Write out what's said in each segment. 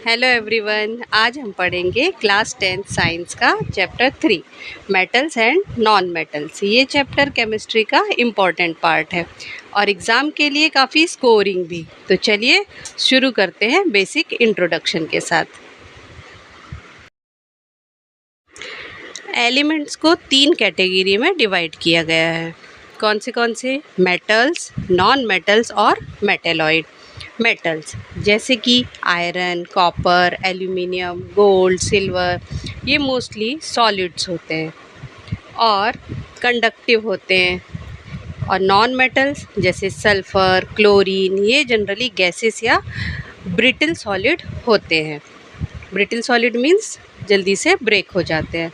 Hello everyone, आज हम पढ़ेंगे क्लास 10 साइंस का chapter 3 metals and non metals. ये चैप्टर केमिस्ट्री का इम्पॉर्टेंट पार्ट है और एग्ज़ाम के लिए काफ़ी स्कोरिंग भी। तो चलिए शुरू करते हैं बेसिक इंट्रोडक्शन के साथ। एलिमेंट्स को 3 कैटेगरी में डिवाइड किया गया है। कौन से? मेटल्स, नॉन मेटल्स और मेटेलॉइड। मेटल्स जैसे कि iron, copper, aluminium, gold, silver, ये मोस्टली सॉलिड्स होते हैं और कंडक्टिव होते हैं। और नॉन मेटल्स जैसे सल्फ़र, क्लोरीन, ये जनरली गैसेस या ब्रिटल सॉलिड होते हैं। ब्रिटल सॉलिड मीन्स जल्दी से ब्रेक हो जाते हैं।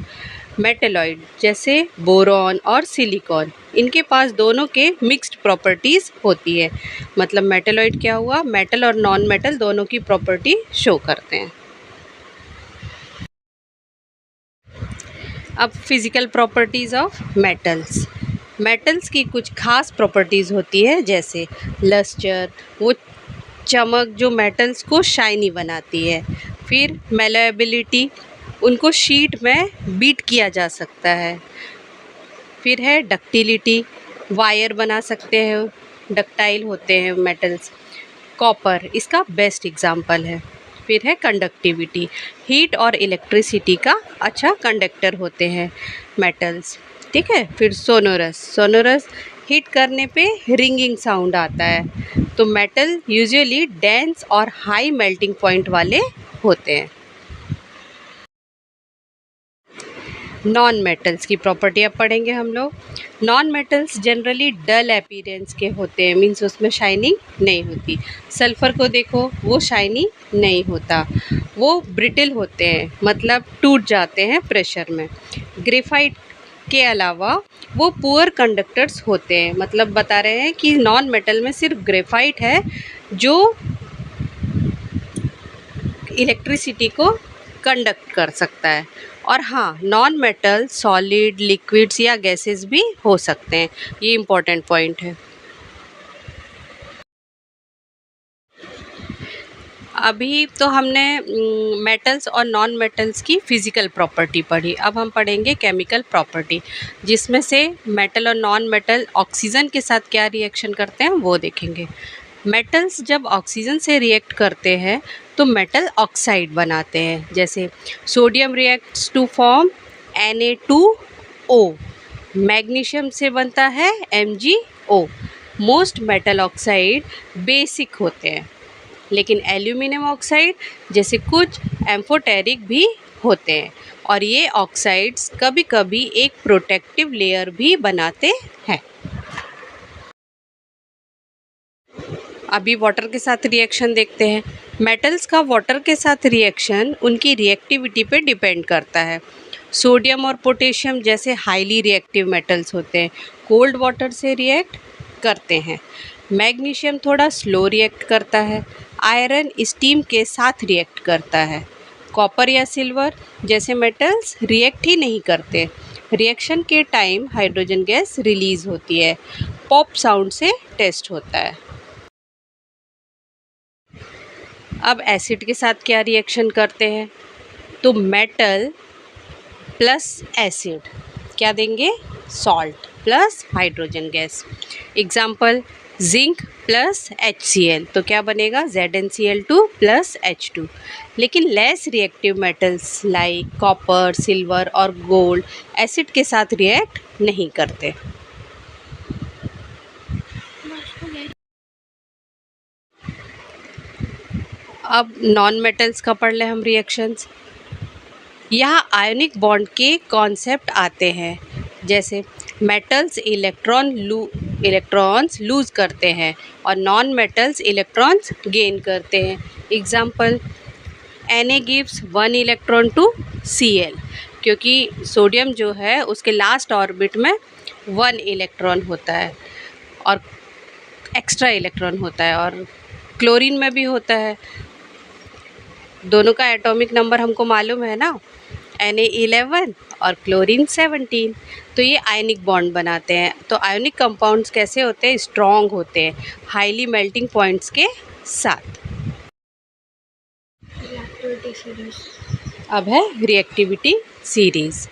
मेटेलॉइड जैसे बोरॉन और सिलिकॉन, इनके पास दोनों के मिक्स्ड प्रॉपर्टीज़ होती है। मतलब मेटेलॉइड क्या हुआ, मेटल और नॉन मेटल दोनों की प्रॉपर्टी शो करते हैं। अब physical properties of metals. Metals की कुछ खास प्रॉपर्टीज़ होती है, जैसे लस्टर, वो चमक जो मेटल्स को शाइनी बनाती है। फिर मेलेबिलिटी, उनको शीट में बीट किया जा सकता है। फिर है डक्टिलिटी, वायर बना सकते हैं, डक्टाइल होते हैं मेटल्स। कॉपर इसका बेस्ट एग्जाम्पल है। फिर है कंडक्टिविटी, हीट और इलेक्ट्रिसिटी का अच्छा कंडक्टर होते हैं मेटल्स। ठीक है। फिर सोनोरस हीट करने पे रिंगिंग साउंड आता है। तो मेटल यूजुअली डेंस और हाई मेल्टिंग पॉइंट वाले होते हैं। नॉन मेटल्स की प्रॉपर्टी अब पढ़ेंगे हम लोग। नॉन मेटल्स जनरली डल अपीयरेंस के होते हैं, मीन्स उसमें शाइनिंग नहीं होती। सल्फ़र को देखो, वो शाइनी नहीं होता, वो ब्रिटल होते हैं, मतलब टूट जाते हैं प्रेशर में। ग्रेफाइट के अलावा वो पुअर कंडक्टर्स होते हैं। मतलब बता रहे हैं कि नॉन मेटल में सिर्फ ग्रेफाइट है जो इलेक्ट्रिसिटी को कंडक्ट कर सकता है। और हाँ, नॉन मेटल सॉलिड, लिक्विड्स या गैसेस भी हो सकते हैं। ये इम्पोर्टेंट पॉइंट है। अभी तो हमने मेटल्स और नॉन मेटल्स की फ़िज़िकल प्रॉपर्टी पढ़ी। अब हम पढ़ेंगे केमिकल प्रॉपर्टी, जिसमें से मेटल और नॉन मेटल ऑक्सीजन के साथ क्या रिएक्शन करते हैं वो देखेंगे। मेटल्स जब ऑक्सीजन से रिएक्ट करते हैं तो मेटल ऑक्साइड बनाते हैं। जैसे sodium reacts to form Na2O, magnesium से बनता है MgO। Most metal oxide basic होते हैं, लेकिन एल्यूमिनियम ऑक्साइड जैसे कुछ एम्फोटेरिक भी होते हैं। और ये ऑक्साइड्स कभी कभी एक प्रोटेक्टिव लेयर भी बनाते हैं। अभी वाटर के साथ रिएक्शन देखते हैं। मेटल्स का वाटर के साथ रिएक्शन उनकी रिएक्टिविटी पे डिपेंड करता है। सोडियम और पोटेशियम जैसे हाईली रिएक्टिव मेटल्स होते हैं, कोल्ड वाटर से रिएक्ट करते हैं। मैग्नीशियम थोड़ा स्लो रिएक्ट करता है। आयरन स्टीम के साथ रिएक्ट करता है। कॉपर या सिल्वर जैसे मेटल्स रिएक्ट ही नहीं करते। रिएक्शन के टाइम हाइड्रोजन गैस रिलीज होती है, पॉप साउंड से टेस्ट होता है। अब एसिड के साथ क्या रिएक्शन करते हैं, तो मेटल प्लस एसिड क्या देंगे, salt plus hydrogen gas. Example zinc plus HCl, तो क्या बनेगा ZnCl2 प्लस H2। लेकिन less reactive metals like copper, silver और गोल्ड एसिड के साथ रिएक्ट नहीं करते। अब नॉन मेटल्स का पढ़ लें हम रिएक्शंस। यहाँ आयोनिक बॉन्ड के कॉन्सेप्ट आते हैं। जैसे मेटल्स इलेक्ट्रॉन्स लूज़ करते हैं और नॉन मेटल्स इलेक्ट्रॉन्स गेन करते हैं। Example Na gives 1 electron to Cl, क्योंकि सोडियम जो है उसके लास्ट ऑर्बिट में 1 इलेक्ट्रॉन होता है और एक्स्ट्रा इलेक्ट्रॉन होता है, और क्लोरीन में भी होता है। दोनों का एटॉमिक नंबर हमको मालूम है ना, Na11 और क्लोरीन 17। तो ये आयनिक बॉन्ड बनाते हैं। तो आयनिक कंपाउंड्स कैसे होते हैं, स्ट्रॉन्ग होते हैं हाईली मेल्टिंग पॉइंट्स के साथ। Reactivity series. अब है रिएक्टिविटी सीरीज़।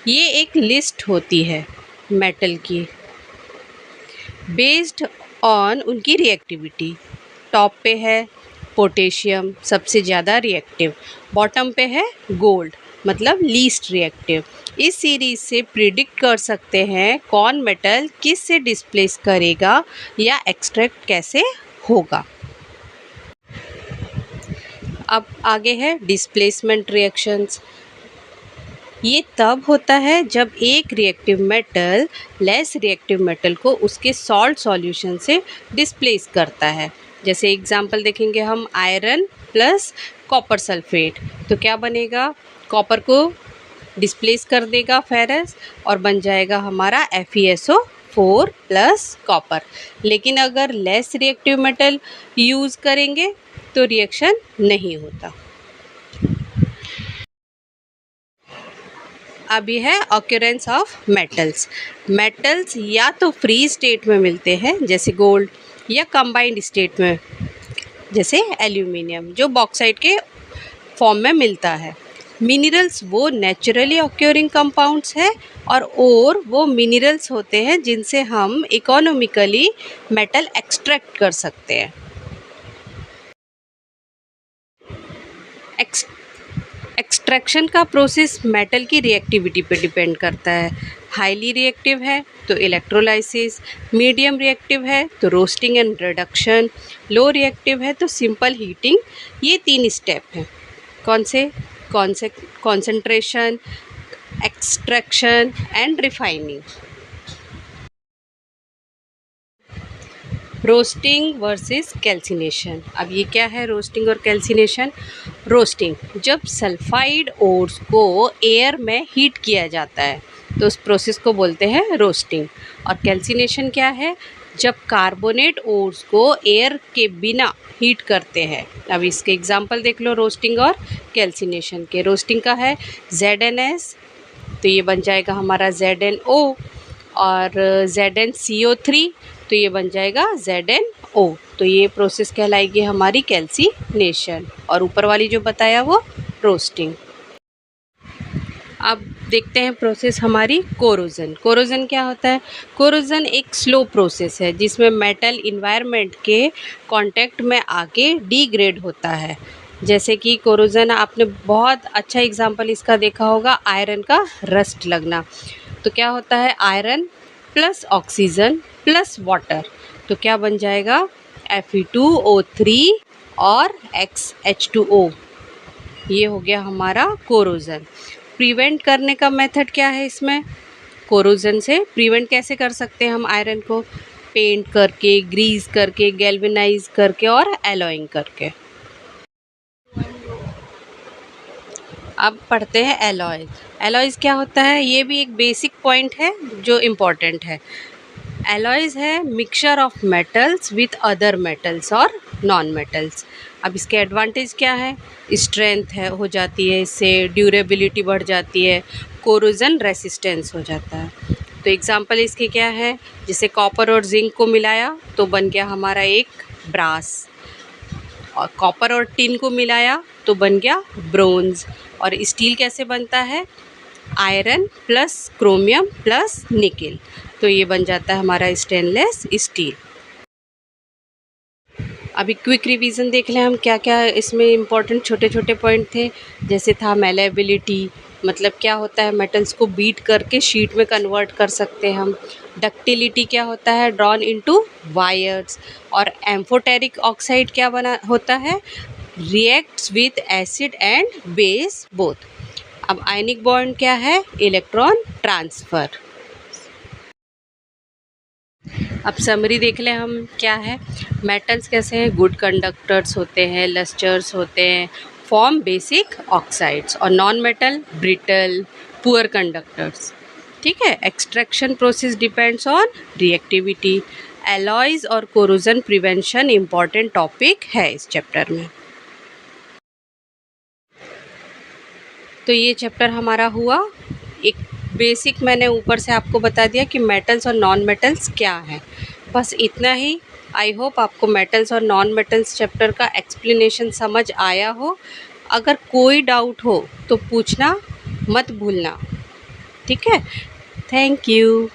ये एक लिस्ट होती है मेटल की बेस्ड ऑन उनकी रिएक्टिविटी। टॉप पे है पोटेशियम, सबसे ज़्यादा रिएक्टिव। बॉटम पे है गोल्ड, मतलब लीस्ट रिएक्टिव। इस सीरीज़ से प्रिडिक्ट कर सकते हैं कौन मेटल किस से डिस्प्लेस करेगा या एक्सट्रैक्ट कैसे होगा। अब आगे है डिस्प्लेसमेंट रिएक्शंस। ये तब होता है जब एक reactive metal less reactive metal को उसके सॉल्ट सॉल्यूशन से डिस्प्लेस करता है। जैसे एग्जांपल देखेंगे हम, आयरन प्लस कॉपर सल्फेट, तो क्या बनेगा, कॉपर को डिस्प्लेस कर देगा फेरस और बन जाएगा हमारा FeSO4 प्लस कॉपर। लेकिन अगर लेस रिएक्टिव मेटल यूज़ करेंगे तो रिएक्शन नहीं होता। अब ये है ऑक्यूरेंस ऑफ मेटल्स। मेटल्स या तो फ्री स्टेट में मिलते हैं जैसे गोल्ड, या कंबाइंड स्टेट में जैसे एल्यूमिनियम जो बॉक्साइट के फॉर्म में मिलता है। मिनरल्स वो नेचुरली ऑक्यूरिंग कंपाउंड्स है और वो मिनरल्स होते हैं जिनसे हम इकोनॉमिकली मेटल एक्सट्रैक्ट कर सकते हैं। एक्सट्रैक्शन का प्रोसेस मेटल की रिएक्टिविटी पे डिपेंड करता है। हाईली रिएक्टिव है तो इलेक्ट्रोलाइसिस, मीडियम रिएक्टिव है तो roasting and reduction, low reactive है तो सिंपल हीटिंग। ये 3 स्टेप हैं। कौन से? Concentration, extraction and refining. Roasting versus calcination. अब ये क्या है रोस्टिंग और कैल्सिनेशन? रोस्टिंग, जब सल्फाइड ओर्स को एयर में हीट किया जाता है तो उस प्रोसेस को बोलते हैं रोस्टिंग। और कैल्सिनेशन क्या है? जब कार्बोनेट ओर्स को एयर के बिना हीट करते हैं। अब इसके एग्जांपल देख लो रोस्टिंग और कैल्सिनेशन के। रोस्टिंग का है ZnS, तो ये बन जाएगा हमारा ZnO, और ZnCO3, तो ये बन जाएगा ZnO। तो ये प्रोसेस कहलाएगी हमारी कैल्सिनेशन, और ऊपर वाली जो बताया वो रोस्टिंग। अब देखते हैं प्रोसेस हमारी कोरोजन। कोरोजन क्या होता है? कोरोजन एक स्लो प्रोसेस है जिसमें मेटल इन्वायरमेंट के कांटेक्ट में आके डिग्रेड होता है। जैसे कि कोरोजन, आपने बहुत अच्छा एग्जांपल इसका देखा होगा, आयरन का रस्ट लगना। तो क्या होता है, iron plus oxygen plus water, तो क्या बन जाएगा, Fe2O3 और H2O। ये हो गया हमारा कोरोजन। प्रिवेंट करने का मेथड क्या है इसमें? कोरोजन से प्रिवेंट कैसे कर सकते हैं हम आयरन को? पेंट करके, ग्रीस करके, गैल्वेनाइज करके और एलॉइंग करके। अब पढ़ते हैं एलॉयज। एलॉयज क्या होता है? ये भी एक बेसिक पॉइंट है जो इम्पोर्टेंट है। एलॉयज है mixture of metals with other metals और नॉन मेटल्स। अब इसके एडवांटेज क्या है? स्ट्रेंथ है हो जाती है इससे, ड्यूरेबिलिटी बढ़ जाती है, कोरोजन रेसिस्टेंस हो जाता है। तो एग्जांपल इसके क्या है? जैसे कॉपर और जिंक को मिलाया तो बन गया हमारा एक ब्रास, और कॉपर और टिन को मिलाया तो बन गया ब्रोंज। और स्टील कैसे बनता है? Iron plus chromium plus nickel, तो ये बन जाता है हमारा स्टेनलेस स्टील। अभी क्विक रिवीजन देख लें हम क्या क्या इसमें इम्पोर्टेंट छोटे छोटे पॉइंट थे। जैसे था मैलेबिलिटी, मतलब क्या होता है, मेटल्स को बीट करके शीट में कन्वर्ट कर सकते हैं हम। डक्टिलिटी क्या होता है? Drawn into wires. और एम्फोटेरिक ऑक्साइड क्या बना होता है? Reacts with acid and base both. अब आयनिक बॉन्ड क्या है? Electron transfer. अब समरी देख लें हम क्या है। मेटल्स कैसे हैं? गुड कंडक्टर्स होते हैं, लस्टर्स होते हैं, फॉर्म बेसिक ऑक्साइड्स। और non metal brittle, poor conductors. ठीक है। Extraction process depends on reactivity. Alloys और कोरोजन प्रिवेंशन इम्पॉर्टेंट टॉपिक है इस चैप्टर में। तो ये चैप्टर हमारा हुआ एक बेसिक, मैंने ऊपर से आपको बता दिया कि मेटल्स और नॉन मेटल्स क्या हैं। बस इतना ही। आई होप आपको मेटल्स और नॉन मेटल्स चैप्टर का एक्सप्लेनेशन समझ आया हो। अगर कोई डाउट हो तो पूछना मत भूलना, ठीक है। Thank you.